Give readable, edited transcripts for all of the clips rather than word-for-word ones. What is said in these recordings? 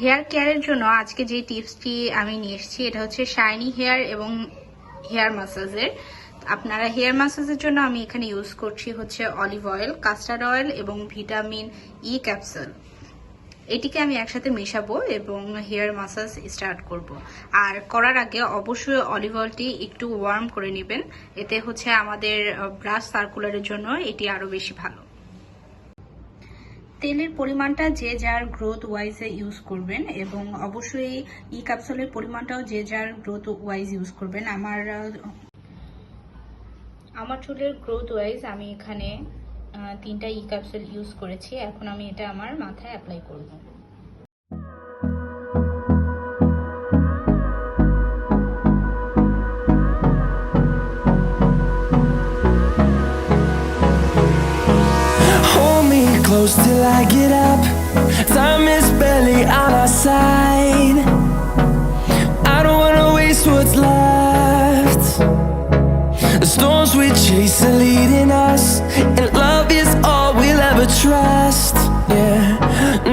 Hair কেয়ারের জন্য আজকে যে টিপসটি আমি নিয়ে এসেছি এটা হচ্ছে শাইনি হেয়ার এবং হেয়ার ম্যাসাজের। আপনারা হেয়ার ম্যাসাজের জন্য আমি এখানে ইউজ করছি হচ্ছে অলিভ অয়েল, কাস্টার্ড অয়েল এবং ভিটামিন ই ক্যাপসুল। এটিকে আমি একসাথে মেশাবো এবং হেয়ার ম্যাসাজ স্টার্ট করব। আর করার আগে অবশ্যই অলিভ অয়েলটি একটু ওয়ার্ম করে নেবেন, এতে হচ্ছে আমাদের ব্লাড সার্কুলারের জন্য এটি আরো বেশি ভালো। তেলের পরিমাণটা যে যার গ্রোথ ওয়াইজে ইউজ করবেন এবং অবশ্যই ই ক্যাপসুলের পরিমাণটাও যে যার গ্রোথ ওয়াইজ ইউজ করবেন। আমার চুলের গ্রোথ ওয়াইজ আমি এখানে 3টা ই ক্যাপসুল ইউজ করেছি। এখন আমি এটা আমার মাথায় অ্যাপ্লাই করব। Close till I get up. Time is barely on our side. I don't wanna waste what's left. The storms we chase are leading us, and love is all we'll ever trust. Yeah,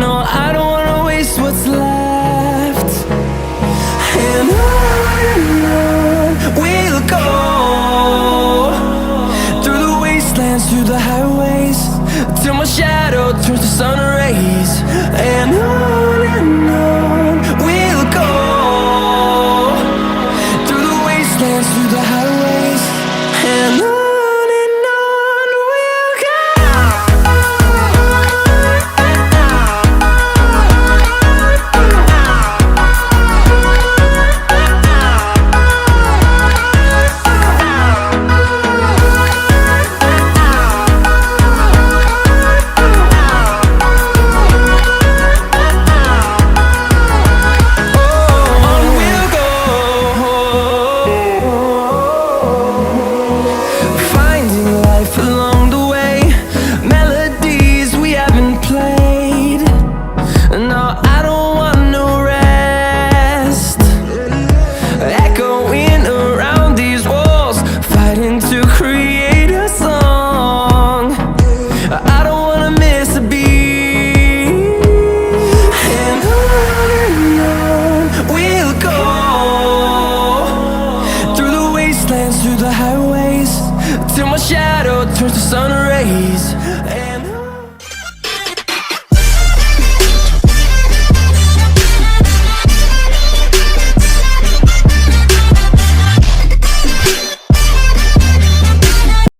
no, I don't wanna waste what's left. And on we'll go, through the wastelands, through the highways, till my shadow turns to sun rays. And on we'll go, through the wastelands, through the highways. And on we'll go. Through the highways, till my shadow turns to sun rays. And